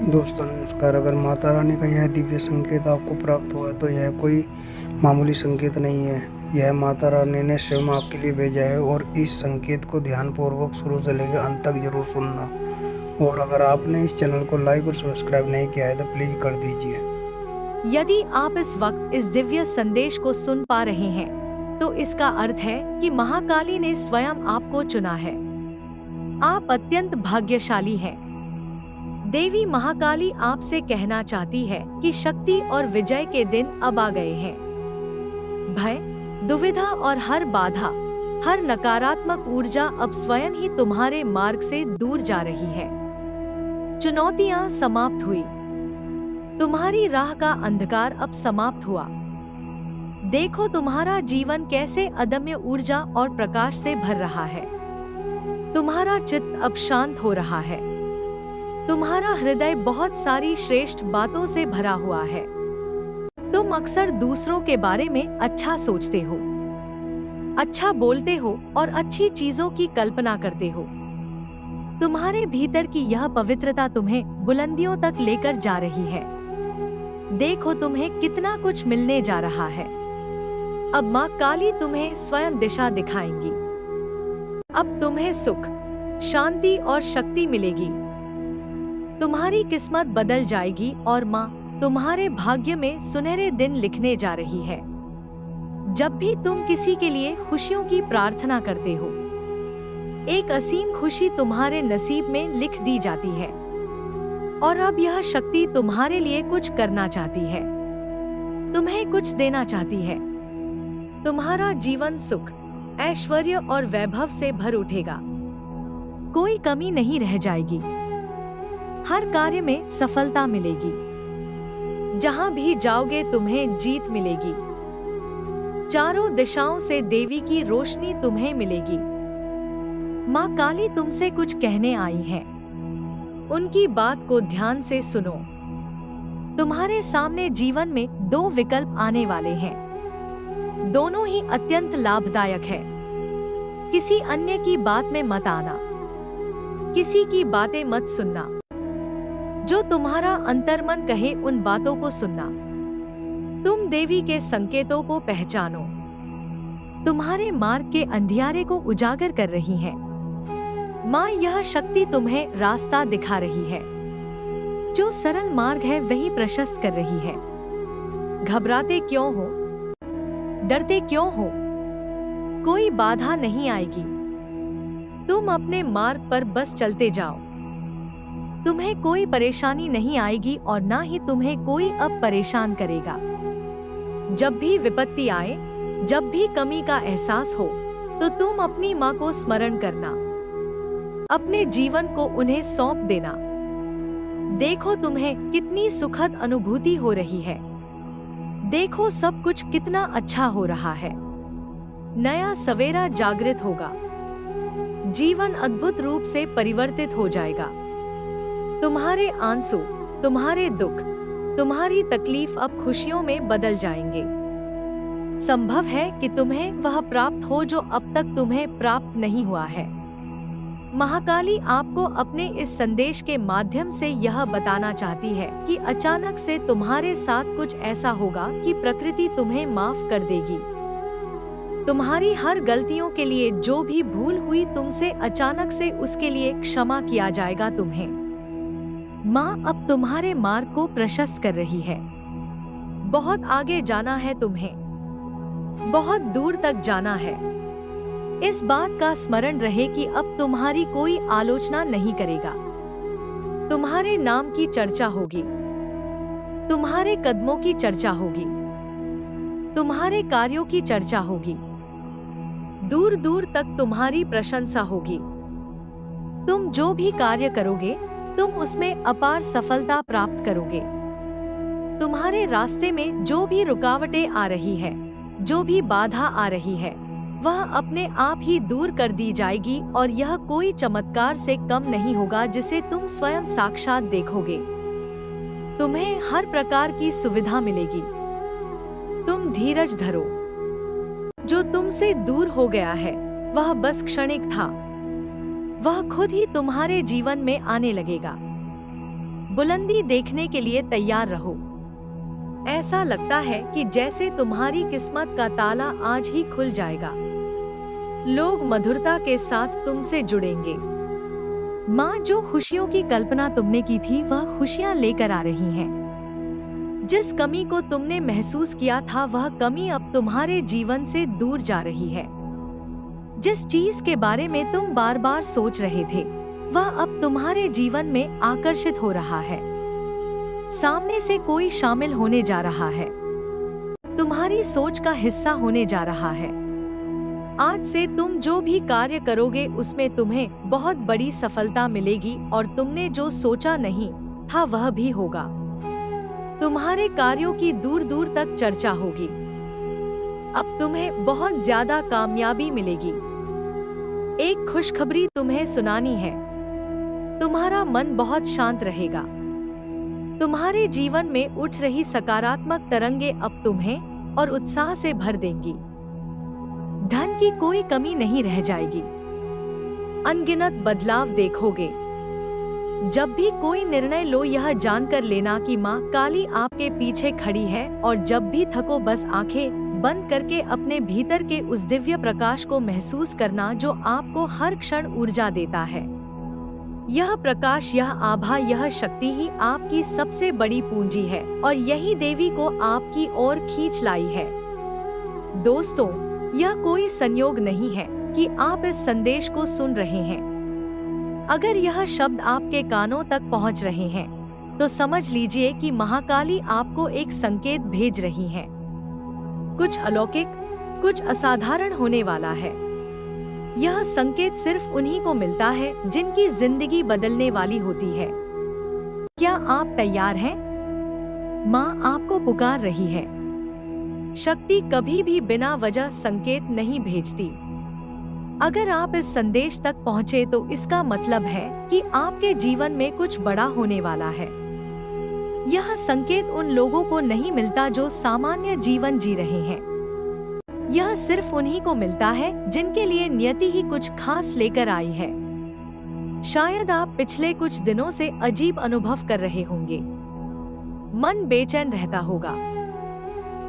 दोस्तों नमस्कार। अगर माता रानी का यह दिव्य संकेत आपको प्राप्त हुआ तो यह कोई मामूली संकेत नहीं है। यह माता रानी ने स्वयं आपके लिए भेजा है और इस संकेत को ध्यानपूर्वक शुरू से लेकर अंत तक जरूर सुनना। और अगर आपने इस चैनल को लाइक और सब्सक्राइब नहीं किया है तो प्लीज कर दीजिए। यदि आप इस वक्त इस दिव्य संदेश को सुन पा रहे हैं, तो इसका अर्थ है कि महाकाली ने स्वयं आपको चुना है। आप अत्यंत भाग्यशाली हैं। देवी महाकाली आपसे कहना चाहती है कि शक्ति और विजय के दिन अब आ गए हैं। भय, दुविधा और हर बाधा, हर नकारात्मक ऊर्जा अब स्वयं ही तुम्हारे मार्ग से दूर जा रही है। चुनौतियां समाप्त हुई। तुम्हारी राह का अंधकार अब समाप्त हुआ। देखो तुम्हारा जीवन कैसे अदम्य ऊर्जा और प्रकाश से भर रहा है। तुम्हारा चित्त अब शांत हो रहा है। तुम्हारा हृदय बहुत सारी श्रेष्ठ बातों से भरा हुआ है। तुम अक्सर दूसरों के बारे में अच्छा सोचते हो, अच्छा बोलते हो और अच्छी चीजों की कल्पना करते हो। तुम्हारे भीतर की यह पवित्रता तुम्हें बुलंदियों तक लेकर जा रही है। देखो तुम्हें कितना कुछ मिलने जा रहा है। अब माँ काली तुम्हें स्वयं दिशा दिखाएंगी। अब तुम्हें सुख, शांति और शक्ति मिलेगी। तुम्हारी किस्मत बदल जाएगी और माँ तुम्हारे भाग्य में सुनहरे दिन लिखने जा रही है। जब भी तुम किसी के लिए खुशियों की प्रार्थना करते हो, एक असीम खुशी तुम्हारे नसीब में लिख दी जाती है। और अब यह शक्ति तुम्हारे लिए कुछ करना चाहती है, तुम्हें कुछ देना चाहती है। तुम्हारा जीवन सुख, ऐश्वर्य और वैभव से भर उठेगा। कोई कमी नहीं रह जाएगी। हर कार्य में सफलता मिलेगी। जहां भी जाओगे तुम्हें जीत मिलेगी। चारों दिशाओं से देवी की रोशनी तुम्हें मिलेगी। माँ काली तुमसे कुछ कहने आई है। उनकी बात को ध्यान से सुनो। तुम्हारे सामने जीवन में दो विकल्प आने वाले हैं। दोनों ही अत्यंत लाभदायक है। किसी अन्य की बात में मत आना। किसी की बातें मत सुनना। जो तुम्हारा अंतर्मन कहे उन बातों को सुनना। तुम देवी के संकेतों को पहचानो। तुम्हारे मार्ग के अंधियारे को उजागर कर रही है। माँ यह शक्ति तुम्हें रास्ता दिखा रही है। जो सरल मार्ग है वही प्रशस्त कर रही है। घबराते क्यों हो? डरते क्यों हो? कोई बाधा नहीं आएगी। तुम अपने मार्ग पर बस चलते जाओ। तुम्हें कोई परेशानी नहीं आएगी और ना ही तुम्हें कोई अब परेशान करेगा। जब भी विपत्ति आए, जब भी कमी का एहसास हो, तो तुम अपनी माँ को स्मरण करना। अपने जीवन को उन्हें सौंप देना। देखो तुम्हें कितनी सुखद अनुभूति हो रही है। देखो सब कुछ कितना अच्छा हो रहा है। नया सवेरा जागृत होगा। जीवन अद्भुत रूप से परिवर्तित हो जाएगा। तुम्हारे आंसू, तुम्हारे दुख, तुम्हारी तकलीफ अब खुशियों में बदल जाएंगे। संभव है कि तुम्हें वह प्राप्त हो जो अब तक तुम्हें प्राप्त नहीं हुआ है। महाकाली आपको अपने इस संदेश के माध्यम से यह बताना चाहती है कि अचानक से तुम्हारे साथ कुछ ऐसा होगा कि प्रकृति तुम्हें माफ कर देगी। तुम्हारी हर गलतियों के लिए जो भी भूल हुई तुमसे, अचानक से उसके लिए क्षमा किया जाएगा तुम्हें। माँ अब तुम्हारे मार्ग को प्रशस्त कर रही है। बहुत आगे जाना है तुम्हें। बहुत दूर तक जाना है। इस बात का स्मरण रहे कि अब तुम्हारी कोई आलोचना नहीं करेगा। तुम्हारे नाम की चर्चा होगी। तुम्हारे कदमों की चर्चा होगी। तुम्हारे कार्यों की चर्चा होगी। दूर दूर तक तुम्हारी प्रशंसा होगी। तुम जो भी कार्य करोगे, तुम उसमें अपार सफलता प्राप्त करोगे। तुम्हारे रास्ते में जो भी रुकावटें आ रही है, जो भी बाधा आ रही है, वह अपने आप ही दूर कर दी जाएगी और यह कोई चमत्कार से कम नहीं होगा जिसे तुम स्वयं साक्षात देखोगे। तुम्हें हर प्रकार की सुविधा मिलेगी। तुम धीरज धरो। जो तुमसे दूर हो गया है वह बस क्षणिक था। वह खुद ही तुम्हारे जीवन में आने लगेगा। बुलंदी देखने के लिए तैयार रहो। ऐसा लगता है कि जैसे तुम्हारी किस्मत का ताला आज ही खुल जाएगा। लोग मधुरता के साथ तुमसे जुड़ेंगे। माँ, जो खुशियों की कल्पना तुमने की थी वह खुशियाँ लेकर आ रही हैं। जिस कमी को तुमने महसूस किया था वह कमी अब तुम्हारे जीवन से दूर जा रही है। जिस चीज के बारे में तुम बार बार सोच रहे थे वह अब तुम्हारे जीवन में आकर्षित हो रहा है। सामने से कोई शामिल होने जा रहा है, तुम्हारी सोच का हिस्सा होने जा रहा है। आज से तुम जो भी कार्य करोगे उसमें तुम्हें बहुत बड़ी सफलता मिलेगी और तुमने जो सोचा नहीं था वह भी होगा। तुम्हारे कार्यों की दूर दूर तक चर्चा होगी। अब तुम्हें बहुत ज्यादा कामयाबी मिलेगी। एक खुशखबरी तुम्हें सुनानी है। तुम्हारा मन बहुत शांत रहेगा। तुम्हारे जीवन में उठ रही सकारात्मक तरंगे अब तुम्हें और उत्साह से भर देंगी। धन की कोई कमी नहीं रह जाएगी। अनगिनत बदलाव देखोगे। जब भी कोई निर्णय लो यह जानकर लेना कि माँ काली आपके पीछे खड़ी है और जब भी थको बस आंखें बंद करके अपने भीतर के उस दिव्य प्रकाश को महसूस करना जो आपको हर क्षण ऊर्जा देता है। यह प्रकाश, यह आभा, यह शक्ति ही आपकी सबसे बड़ी पूंजी है और यही देवी को आपकी ओर खींच लाई है। दोस्तों, यह कोई संयोग नहीं है कि आप इस संदेश को सुन रहे हैं। अगर यह शब्द आपके कानों तक पहुंच रहे हैं तो समझ लीजिए कि महाकाली आपको एक संकेत भेज रही हैं। कुछ अलौकिक, कुछ असाधारण होने वाला है। यह संकेत सिर्फ उन्हीं को मिलता है जिनकी जिंदगी बदलने वाली होती है। क्या आप तैयार हैं? माँ आपको पुकार रही है। शक्ति कभी भी बिना वजह संकेत नहीं भेजती। अगर आप इस संदेश तक पहुँचे तो इसका मतलब है कि आपके जीवन में कुछ बड़ा होने वाला है। यह संकेत उन लोगों को नहीं मिलता जो सामान्य जीवन जी रहे हैं। यह सिर्फ उन्हीं को मिलता है जिनके लिए नियति ही कुछ खास लेकर आई है। शायद आप पिछले कुछ दिनों से अजीब अनुभव कर रहे होंगे। मन बेचैन रहता होगा।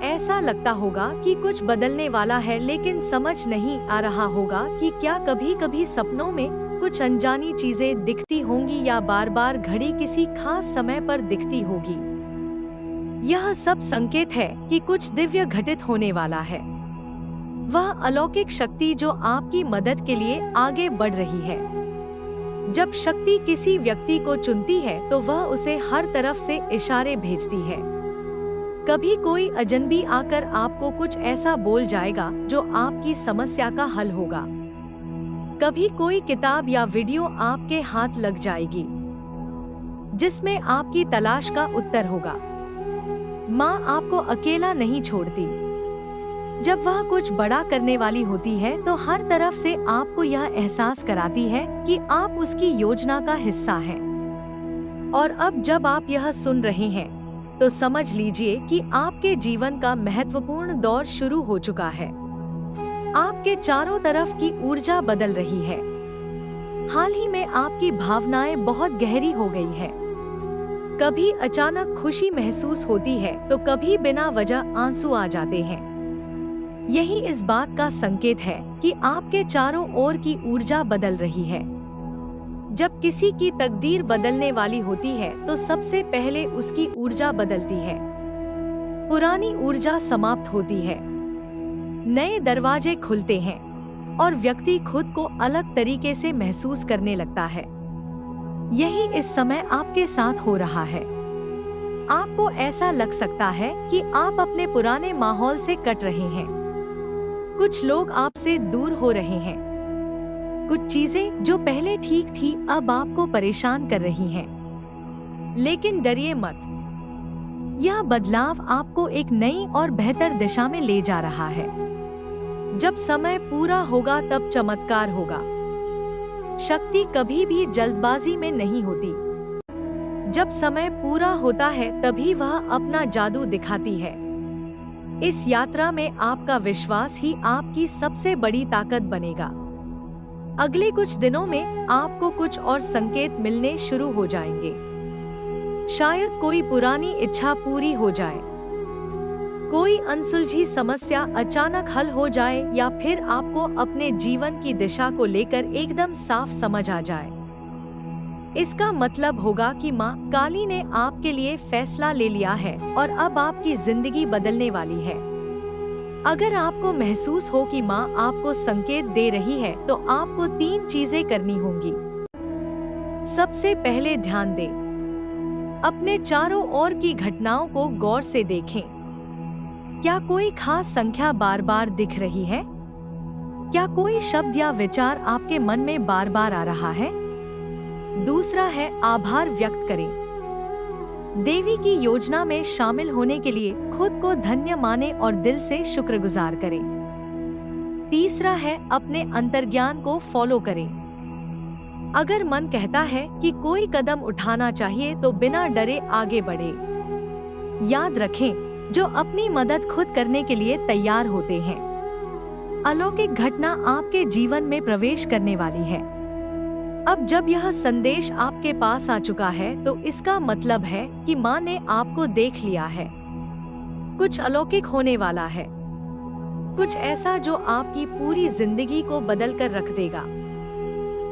ऐसा लगता होगा कि कुछ बदलने वाला है लेकिन समझ नहीं आ रहा होगा कि क्या कभी कभी सपनों में कुछ अनजानी चीजें दिखती होंगी या बार बार घड़ी किसी खास समय पर दिखती होगी। यह सब संकेत है कि कुछ दिव्य घटित होने वाला है। वह अलौकिक शक्ति जो आपकी मदद के लिए आगे बढ़ रही है। जब शक्ति किसी व्यक्ति को चुनती है तो वह उसे हर तरफ से इशारे भेजती है। कभी कोई अजनबी आकर आपको कुछ ऐसा बोल जाएगा जो आपकी समस्या का हल होगा। कभी कोई किताब या वीडियो आपके हाथ लग जाएगी जिसमें आपकी तलाश का उत्तर होगा। माँ आपको अकेला नहीं छोड़ती। जब वह कुछ बड़ा करने वाली होती है तो हर तरफ से आपको यह एहसास कराती है कि आप उसकी योजना का हिस्सा हैं। और अब जब आप यह सुन रहे हैं तो समझ लीजिए कि आपके जीवन का महत्वपूर्ण दौर शुरू हो चुका है। आपके चारों तरफ की ऊर्जा बदल रही है। हाल ही में आपकी भावनाएं बहुत गहरी हो गई है। कभी अचानक खुशी महसूस होती है तो कभी बिना वजह आंसू आ जाते हैं। यही इस बात का संकेत है कि आपके चारों ओर की ऊर्जा बदल रही है। जब किसी की तकदीर बदलने वाली होती है तो सबसे पहले उसकी ऊर्जा बदलती है। पुरानी ऊर्जा समाप्त होती है, नए दरवाजे खुलते हैं और व्यक्ति खुद को अलग तरीके से महसूस करने लगता है। यही इस समय आपके साथ हो रहा है। आपको ऐसा लग सकता है कि आप अपने पुराने माहौल से कट रहे हैं। कुछ लोग आपसे दूर हो रहे हैं। कुछ चीजें जो पहले ठीक थी अब आपको परेशान कर रही हैं। लेकिन डरिए मत, यह बदलाव आपको एक नई और बेहतर दिशा में ले जा रहा है। जब समय पूरा होगा तब चमत्कार होगा। शक्ति कभी भी जल्दबाजी में नहीं होती। जब समय पूरा होता है तभी वह अपना जादू दिखाती है। इस यात्रा में आपका विश्वास ही आपकी सबसे बड़ी ताकत बनेगा। अगले कुछ दिनों में आपको कुछ और संकेत मिलने शुरू हो जाएंगे। शायद कोई पुरानी इच्छा पूरी हो जाए, कोई अनसुलझी समस्या अचानक हल हो जाए, या फिर आपको अपने जीवन की दिशा को लेकर एकदम साफ समझ आ जाए। इसका मतलब होगा कि माँ काली ने आपके लिए फैसला ले लिया है और अब आपकी जिंदगी बदलने वाली है। अगर आपको महसूस हो कि माँ आपको संकेत दे रही है, तो आपको 3 चीजें करनी होंगी। सबसे पहले ध्यान दें। अपने चारों ओर की घटनाओं को गौर से देखें। क्या कोई खास संख्या बार बार दिख रही है? क्या कोई शब्द या विचार आपके मन में बार बार आ रहा है? दूसरा है आभार व्यक्त करें। देवी की योजना में शामिल होने के लिए खुद को धन्य माने और दिल से शुक्रगुजार करें। तीसरा है अपने अंतर्ज्ञान को फॉलो करें। अगर मन कहता है कि कोई कदम उठाना चाहिए, तो बिना डरे आगे बढ़े। याद रखें, जो अपनी मदद खुद करने के लिए तैयार होते हैं, अलौकिक घटना आपके जीवन में प्रवेश करने वाली है। अब जब यह संदेश आपके पास आ चुका है, तो इसका मतलब है कि माँ ने आपको देख लिया है। कुछ अलौकिक होने वाला है, कुछ ऐसा जो आपकी पूरी जिंदगी को बदल कर रख देगा।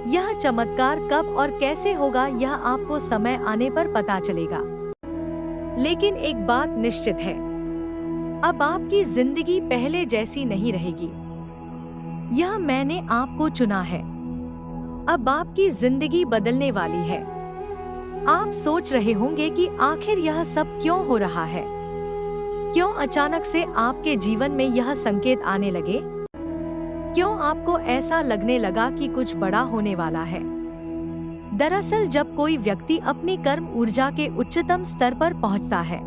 यह चमत्कार कब और कैसे होगा, यह आपको समय आने पर पता चलेगा। लेकिन एक बात निश्चित है, अब आपकी जिंदगी पहले जैसी नहीं रहेगी। यह मैंने आपको चुना है। अब आपकी जिंदगी बदलने वाली है। आप सोच रहे होंगे कि आखिर यह सब क्यों हो रहा है? क्यों अचानक से आपके जीवन में यह संकेत आने लगे? क्यों आपको ऐसा लगने लगा कि कुछ बड़ा होने वाला है? दरअसल जब कोई व्यक्ति अपनी कर्म ऊर्जा के उच्चतम स्तर पर पहुंचता है,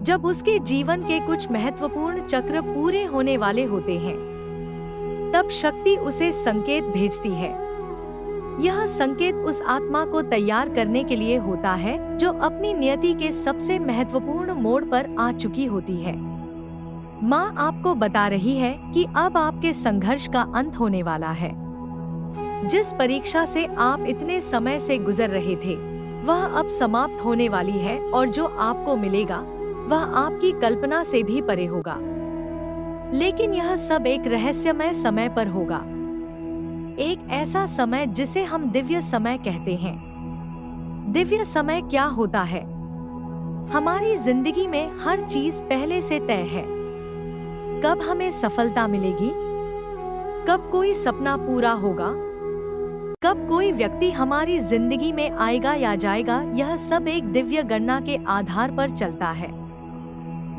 जब उसके जीवन के कुछ महत्वपूर्ण चक्र पूरे होने वाले होते हैं, तब शक्ति उसे संकेत भेजती है। यह संकेत उस आत्मा को तैयार करने के लिए होता है जो अपनी नियति के सबसे महत्वपूर्ण मोड़ पर आ चुकी होती है। माँ आपको बता रही है कि अब आपके संघर्ष का अंत होने वाला है। जिस परीक्षा से आप इतने समय से गुजर रहे थे, वह अब समाप्त होने वाली है, और जो आपको मिलेगा वह आपकी कल्पना से भी परे होगा। लेकिन यह सब एक रहस्यमय समय पर होगा, एक ऐसा समय जिसे हम दिव्य समय कहते हैं। दिव्य समय क्या होता है? हमारी जिंदगी में हर चीज पहले से तय है। कब हमें सफलता मिलेगी, कब कोई सपना पूरा होगा, कब कोई व्यक्ति हमारी जिंदगी में आएगा या जाएगा, यह सब एक दिव्य गणना के आधार पर चलता है।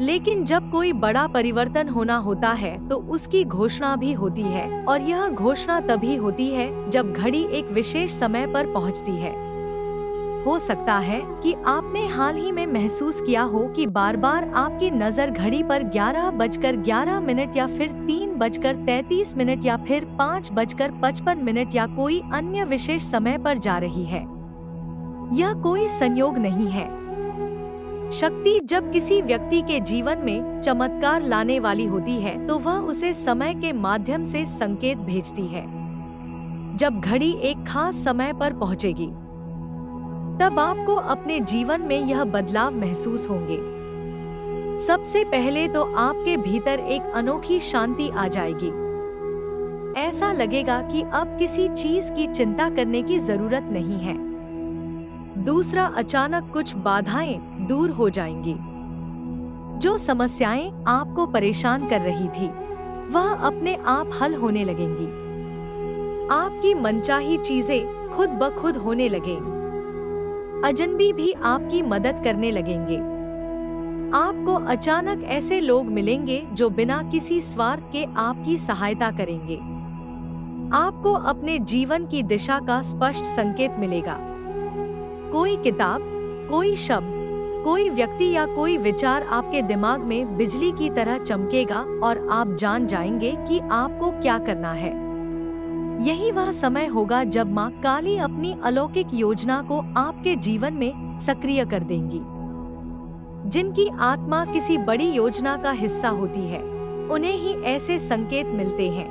लेकिन जब कोई बड़ा परिवर्तन होना होता है, तो उसकी घोषणा भी होती है, और यह घोषणा तभी होती है जब घड़ी एक विशेष समय पर पहुंचती है। हो सकता है कि आपने हाल ही में महसूस किया हो कि बार बार आपकी नजर घड़ी पर 11:11 या फिर 3:33 या फिर 5:55 या कोई अन्य विशेष समय पर जा रही है। यह कोई संयोग नहीं है। शक्ति जब किसी व्यक्ति के जीवन में चमत्कार लाने वाली होती है, तो वह उसे समय के माध्यम से संकेत भेजती है। जब घड़ी एक खास समय पर पहुंचेगी, तब आपको अपने जीवन में यह बदलाव महसूस होंगे। सबसे पहले तो आपके भीतर एक अनोखी शांति आ जाएगी। ऐसा लगेगा कि अब किसी चीज की चिंता करने की जरूरत नहीं है। दूसरा, अचानक कुछ बाधाएं दूर हो जाएंगी। जो समस्याएं आपको परेशान कर रही थी, वह अपने आप हल होने लगेंगी। आपकी मनचाही चीजें खुद ब खुद होने लगेंगी। अजनबी भी आपकी मदद करने लगेंगे। आपको अचानक ऐसे लोग मिलेंगे जो बिना किसी स्वार्थ के आपकी सहायता करेंगे। आपको अपने जीवन की दिशा का स्पष्ट संकेत मिलेगा। कोई किताब, कोई शब्द, कोई व्यक्ति या कोई विचार आपके दिमाग में बिजली की तरह चमकेगा और आप जान जाएंगे कि आपको क्या करना है। यही वह समय होगा जब माँ काली अपनी अलौकिक योजना को आपके जीवन में सक्रिय कर देंगी। जिनकी आत्मा किसी बड़ी योजना का हिस्सा होती है, उन्हें ही ऐसे संकेत मिलते हैं।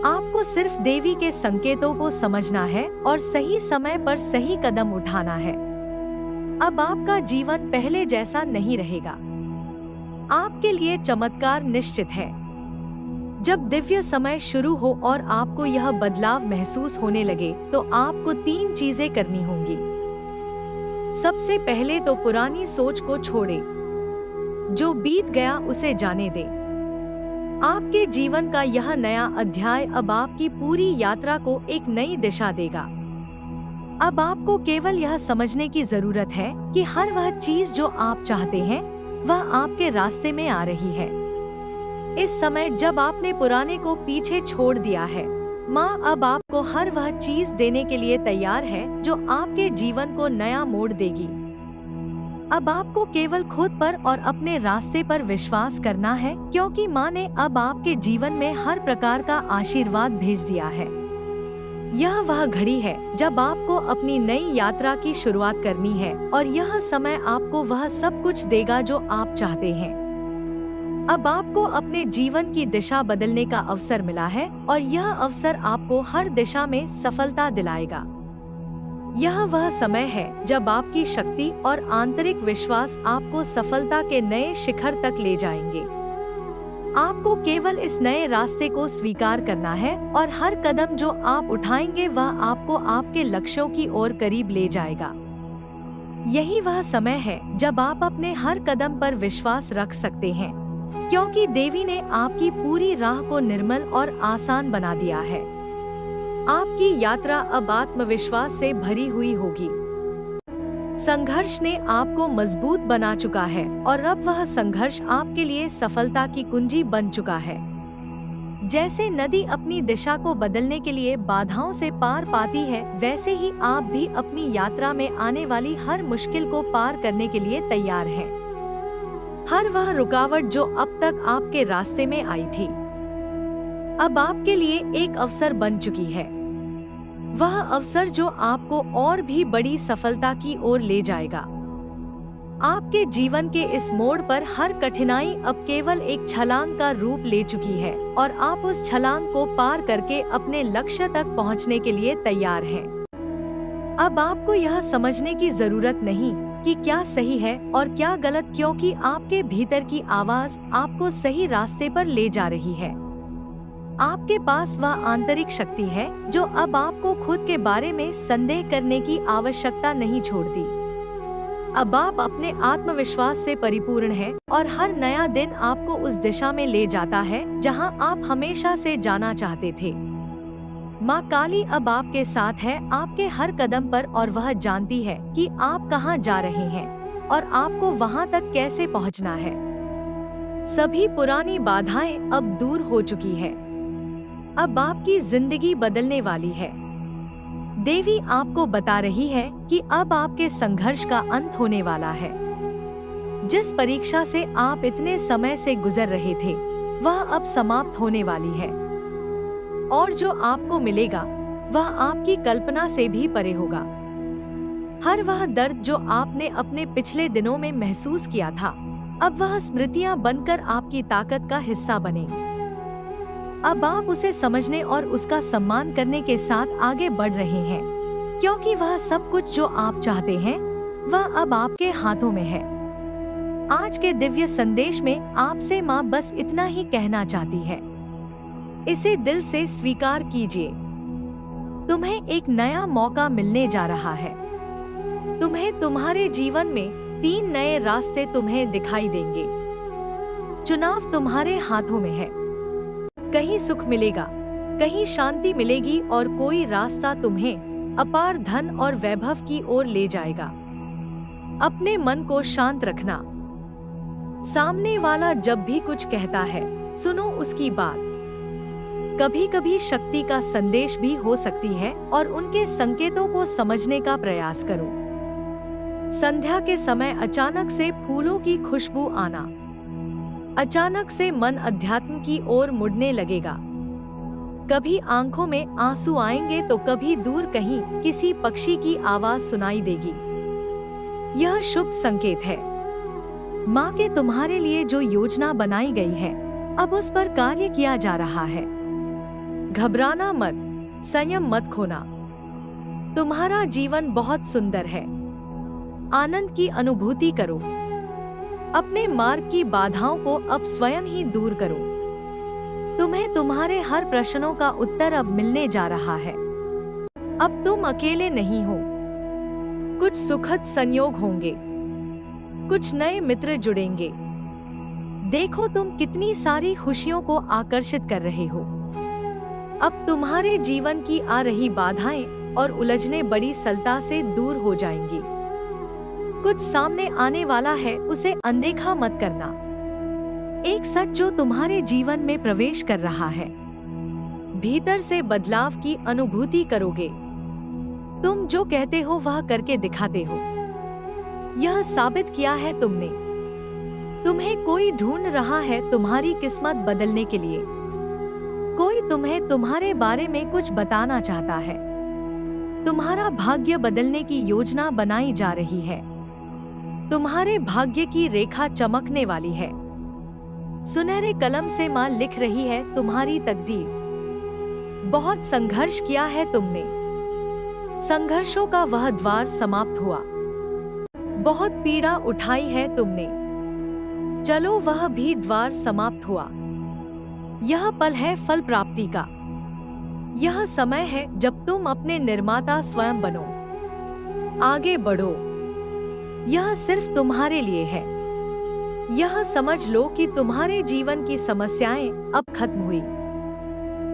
आपको सिर्फ देवी के संकेतों को समझना है और सही समय पर सही कदम उठाना है। अब आपका जीवन पहले जैसा नहीं रहेगा। आपके लिए चमत्कार निश्चित है। जब दिव्य समय शुरू हो और आपको यह बदलाव महसूस होने लगे, तो आपको 3 चीजें करनी होंगी। सबसे पहले तो पुरानी सोच को छोड़ें। जो बीत गया उसे जाने दें। आपके जीवन का यह नया अध्याय अब आपकी पूरी यात्रा को एक नई दिशा देगा। अब आपको केवल यह समझने की जरूरत है कि हर वह चीज जो आप चाहते हैं वह आपके रास्ते में आ रही है। इस समय जब आपने पुराने को पीछे छोड़ दिया है, माँ अब आपको हर वह चीज देने के लिए तैयार है जो आपके जीवन को नया मोड़ देगी। अब आपको केवल खुद पर और अपने रास्ते पर विश्वास करना है, क्योंकि माँ ने अब आपके जीवन में हर प्रकार का आशीर्वाद भेज दिया है। यह वह घड़ी है जब आपको अपनी नई यात्रा की शुरुआत करनी है, और यह समय आपको वह सब कुछ देगा जो आप चाहते हैं। अब आपको अपने जीवन की दिशा बदलने का अवसर मिला है, और यह अवसर आपको हर दिशा में सफलता दिलाएगा। यह वह समय है जब आपकी शक्ति और आंतरिक विश्वास आपको सफलता के नए शिखर तक ले जाएंगे। आपको केवल इस नए रास्ते को स्वीकार करना है, और हर कदम जो आप उठाएंगे वह आपको आपके लक्ष्यों की ओर करीब ले जाएगा। यही वह समय है जब आप अपने हर कदम पर विश्वास रख सकते हैं, क्योंकि देवी ने आपकी पूरी राह को निर्मल और आसान बना दिया है। आपकी यात्रा अब आत्मविश्वास से भरी हुई होगी। संघर्ष ने आपको मजबूत बना चुका है, और अब वह संघर्ष आपके लिए सफलता की कुंजी बन चुका है। जैसे नदी अपनी दिशा को बदलने के लिए बाधाओं से पार पाती है, वैसे ही आप भी अपनी यात्रा में आने वाली हर मुश्किल को पार करने के लिए तैयार हैं। हर वह रुकावट जो अब तक आपके रास्ते में आई थी, अब आपके लिए एक अवसर बन चुकी है। वह अवसर जो आपको और भी बड़ी सफलता की ओर ले जाएगा। आपके जीवन के इस मोड़ पर हर कठिनाई अब केवल एक छलांग का रूप ले चुकी है, और आप उस छलांग को पार करके अपने लक्ष्य तक पहुंचने के लिए तैयार हैं। अब आपको यह समझने की जरूरत नहीं कि क्या सही है और क्या गलत, क्योंकि आपके भीतर की आवाज आपको सही रास्ते पर ले जा रही है। आपके पास वह आंतरिक शक्ति है जो अब आपको खुद के बारे में संदेह करने की आवश्यकता नहीं छोड़ती। अब आप अपने आत्मविश्वास से परिपूर्ण हैं, और हर नया दिन आपको उस दिशा में ले जाता है जहां आप हमेशा से जाना चाहते थे। माँ काली अब आपके साथ है, आपके हर कदम पर, और वह जानती है कि आप कहाँ जा रहे हैं और आपको वहाँ तक कैसे पहुँचना है। सभी पुरानी बाधाएं अब दूर हो चुकी है। अब आपकी जिंदगी बदलने वाली है। देवी आपको बता रही है कि अब आपके संघर्ष का अंत होने वाला है। जिस परीक्षा से आप इतने समय से गुजर रहे थे, वह अब समाप्त होने वाली है, और जो आपको मिलेगा वह आपकी कल्पना से भी परे होगा। हर वह दर्द जो आपने अपने पिछले दिनों में महसूस किया था, अब वह स्मृतियां बनकर आपकी ताकत का हिस्सा बने। अब आप उसे समझने और उसका सम्मान करने के साथ आगे बढ़ रहे हैं, क्योंकि वह सब कुछ जो आप चाहते हैं वह अब आपके हाथों में है। आज के दिव्य संदेश में आपसे माँ बस इतना ही कहना चाहती है, इसे दिल से स्वीकार कीजिए। तुम्हें एक नया मौका मिलने जा रहा है। तुम्हें तुम्हारे जीवन में 3 नए रास्ते तुम्हें दिखाई देंगे। चुनाव तुम्हारे हाथों में है। कहीं सुख मिलेगा, कहीं शांति मिलेगी, और कोई रास्ता तुम्हें अपार धन और वैभव की ओर ले जाएगा। अपने मन को शांत रखना। सामने वाला जब भी कुछ कहता है, सुनो उसकी बात। कभी कभी शक्ति का संदेश भी हो सकती है, और उनके संकेतों को समझने का प्रयास करो। संध्या के समय अचानक से फूलों की खुशबू आना, अचानक से मन अध्यात्म की ओर मुड़ने लगेगा। कभी आंखों में आंसू आएंगे तो कभी दूर कहीं किसी पक्षी की आवाज सुनाई देगी। यह शुभ संकेत है। माँ के तुम्हारे लिए जो योजना बनाई गई है, अब उस पर कार्य किया जा रहा है। घबराना मत, संयम मत खोना। तुम्हारा जीवन बहुत सुंदर है। आनंद की अनुभूति करो। अपने मार्ग की बाधाओं को अब स्वयं ही दूर करो। तुम्हें तुम्हारे हर प्रश्नों का उत्तर अब मिलने जा रहा है। अब तुम अकेले नहीं हो। कुछ सुखद संयोग होंगे, कुछ नए मित्र जुड़ेंगे। देखो तुम कितनी सारी खुशियों को आकर्षित कर रहे हो। अब तुम्हारे जीवन की आ रही बाधाएं और उलझनें बड़ी सरलता से दूर हो जाएंगी। कुछ सामने आने वाला है, उसे अनदेखा मत करना। एक सच जो तुम्हारे जीवन में प्रवेश कर रहा है। भीतर से बदलाव की अनुभूति करोगे। तुम जो कहते हो वह करके दिखाते हो। यह साबित किया है तुमने। तुम्हें कोई ढूंढ रहा है तुम्हारी किस्मत बदलने के लिए। कोई तुम्हें तुम्हारे बारे में कुछ बताना चाहता है। तुम्हारा भाग्य बदलने की योजना बनाई जा रही है। तुम्हारे भाग्य की रेखा चमकने वाली है। सुनहरे कलम से मां लिख रही है तुम्हारी तकदीर। बहुत संघर्ष किया है तुमने। संघर्षों का वह द्वार समाप्त हुआ। बहुत पीड़ा उठाई है तुमने। चलो वह भी द्वार समाप्त हुआ। यह पल है फल प्राप्ति का। यह समय है जब तुम अपने निर्माता स्वयं बनो। आगे बढ़ो। यह सिर्फ तुम्हारे लिए है। यह समझ लो कि तुम्हारे जीवन की समस्याएं अब खत्म हुई।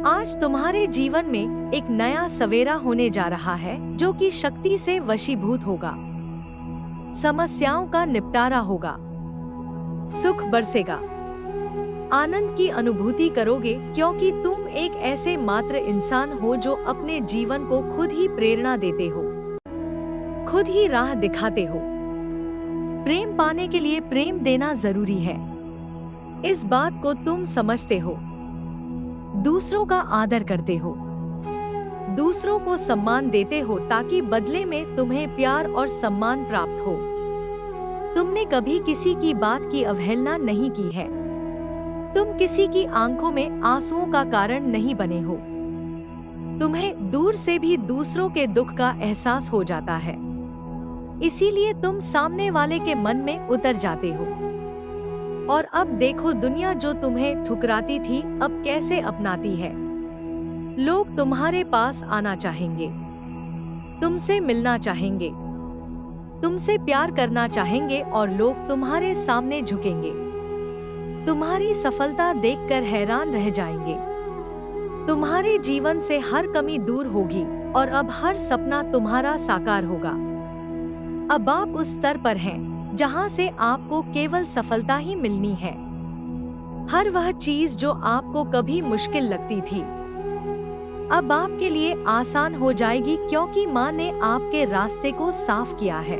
आज तुम्हारे जीवन में एक नया सवेरा होने जा रहा है जो कि शक्ति से वशीभूत होगा। समस्याओं का निपटारा होगा। सुख बरसेगा। आनंद की अनुभूति करोगे क्योंकि तुम एक ऐसे मात्र इंसान हो जो अपने जीवन को खुद ही प्रेरणा देते हो, खुद ही राह दिखाते हो। प्रेम पाने के लिए प्रेम देना जरूरी है। इस बात को तुम समझते हो। दूसरों का आदर करते हो। दूसरों को सम्मान देते हो ताकि बदले में तुम्हें प्यार और सम्मान प्राप्त हो। तुमने कभी किसी की बात की अवहेलना नहीं की है। तुम किसी की आंखों में आंसुओं का कारण नहीं बने हो। तुम्हें दूर से भी दूसरों के दुख का एहसास हो जाता है। इसीलिए तुम सामने वाले के मन में उतर जाते हो। और अब देखो दुनिया जो तुम्हें ठुकराती थी अब कैसे अपनाती है। लोग तुम्हारे पास आना चाहेंगे, तुमसे मिलना चाहेंगे, तुमसे प्यार करना चाहेंगे और लोग तुम्हारे सामने झुकेंगे। तुम्हारी सफलता देखकर हैरान रह जाएंगे। तुम्हारे जीवन से हर कमी दूर होगी और अब हर सपना तुम्हारा साकार होगा। अब आप उस स्तर पर हैं जहां से आपको केवल सफलता ही मिलनी है। हर वह चीज जो आपको कभी मुश्किल लगती थी अब आपके लिए आसान हो जाएगी क्योंकि मां ने आपके रास्ते को साफ किया है।